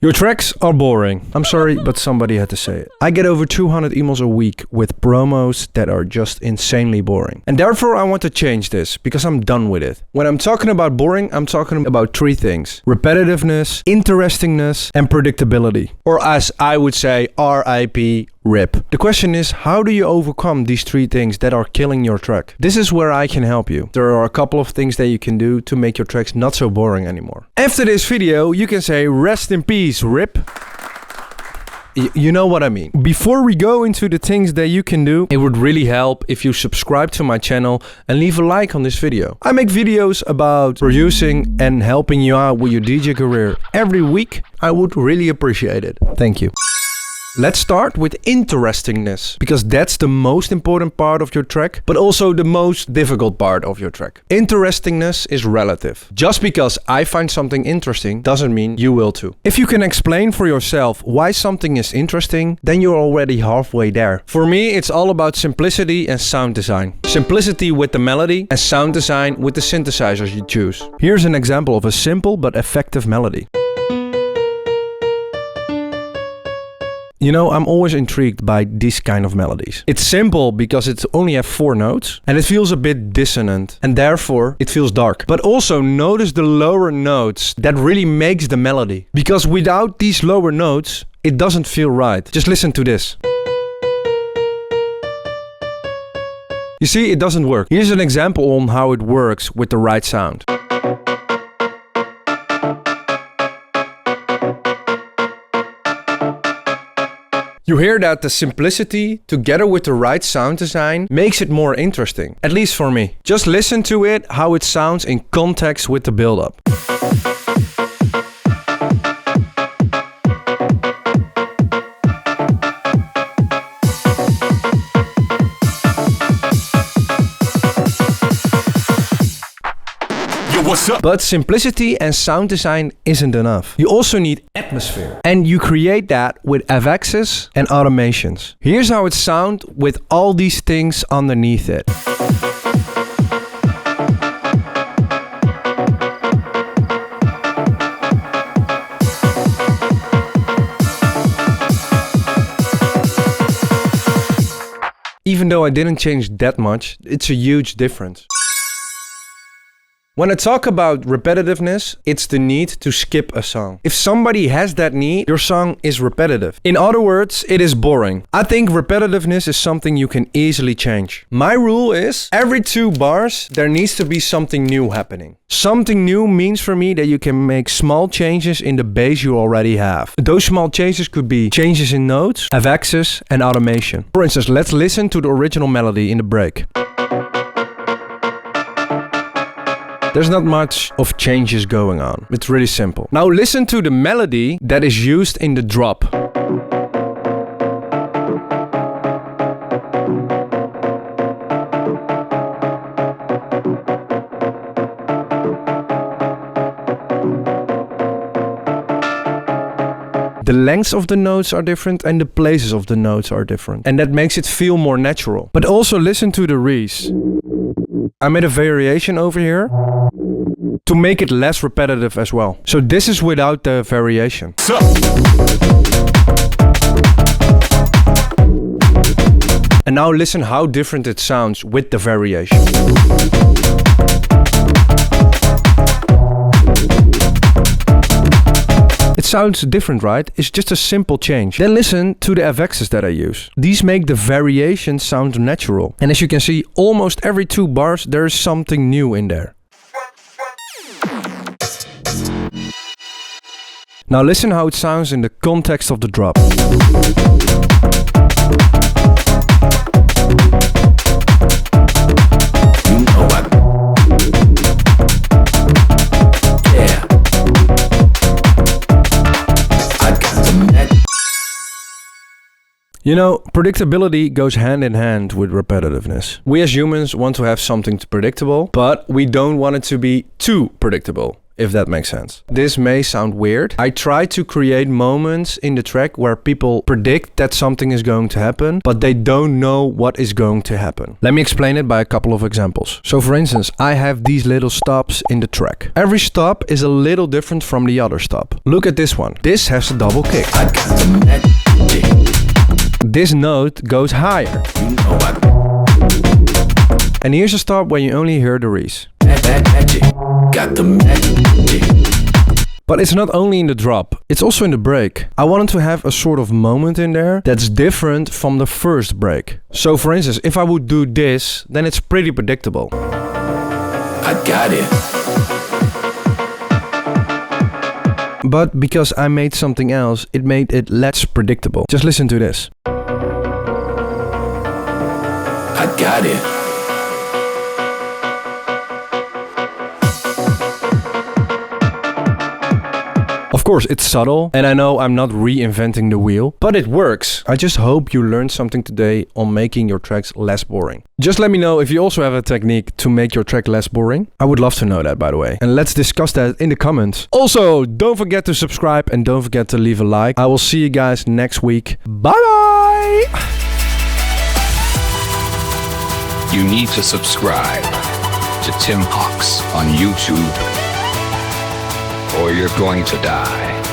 Your tracks are boring. I'm sorry, but somebody had to say it. I get over 200 emails a week with promos that are just insanely boring. And therefore I want to change this because I'm done with it. When I'm talking about boring, I'm talking about three things: repetitiveness, interestingness, and predictability. Or as I would say, RIP. RIP. The question is, how do you overcome these three things that are killing your track? This is where I can help you. There are a couple of things that you can do to make your tracks not so boring anymore. After this video, you can say, rest in peace, RIP. You know what I mean. Before we go into the things that you can do, it would really help if you subscribe to my channel and leave a like on this video. I make videos about producing and helping you out with your DJ career every week. I would really appreciate it. Thank you. Let's start with interestingness, because that's the most important part of your track, but also the most difficult part of your track. Interestingness is relative. Just because I find something interesting doesn't mean you will too. If you can explain for yourself why something is interesting, then you're already halfway there. For me, it's all about simplicity and sound design. Simplicity with the melody and sound design with the synthesizers you choose. Here's an example of a simple but effective melody. You know, I'm always intrigued by these kind of melodies. It's simple because it only has 4 notes and it feels a bit dissonant and therefore it feels dark. But also notice the lower notes that really makes the melody. Because without these lower notes, it doesn't feel right. Just listen to this. You see, it doesn't work. Here's an example on how it works with the right sound. You hear that the simplicity, together with the right sound design, makes it more interesting. At least for me. Just listen to it, how it sounds in context with the build-up. What's up? But simplicity and sound design isn't enough. You also need atmosphere. And you create that with effects and automations. Here's how it sounds with all these things underneath it. Even though I didn't change that much, it's a huge difference. When I talk about repetitiveness, it's the need to skip a song. If somebody has that need, your song is repetitive. In other words, it is boring. I think repetitiveness is something you can easily change. My rule is, every 2 bars, there needs to be something new happening. Something new means for me that you can make small changes in the bass you already have. Those small changes could be changes in notes, effects, and automation. For instance, let's listen to the original melody in the break. There's not much of changes going on. It's really simple. Now listen to the melody that is used in the drop. The lengths of the notes are different and the places of the notes are different. And that makes it feel more natural. But also listen to the re's. I made a variation over here to make it less repetitive as well. So this is without the variation. And now listen how different it sounds with the variation. It sounds different, right? It's just a simple change. Then listen to the effects that I use. These make the variation sound natural. And as you can see, almost every 2 bars there is something new in there. Now listen how it sounds in the context of the drop. You know, predictability goes hand in hand with repetitiveness. We as humans want to have something predictable, but we don't want it to be too predictable. if that makes sense. This may sound weird. I try to create moments in the track where people predict that something is going to happen, but they don't know what is going to happen. Let me explain it by a couple of examples. So for instance, I have these little stops in the track. Every stop is a little different from the other stop. Look at this one. This has a double kick. I got the magic. This note goes higher. You know and here's a stop where you only hear the Reese. Magic. Got the magic. But it's not only in the drop, it's also in the break. I wanted to have a sort of moment in there that's different from the first break. So for instance, if I would do this, then it's pretty predictable. I got it. But because I made something else, it made it less predictable. Just listen to this. I got it. Of course, it's subtle, and I know I'm not reinventing the wheel, but it works. I just hope you learned something today on making your tracks less boring. Just let me know if you also have a technique to make your track less boring. I would love to know that, by the way. And let's discuss that in the comments. Also, don't forget to subscribe and don't forget to leave a like. I will see you guys next week. Bye-bye! You need to subscribe to Tim Hox on YouTube, or you're going to die.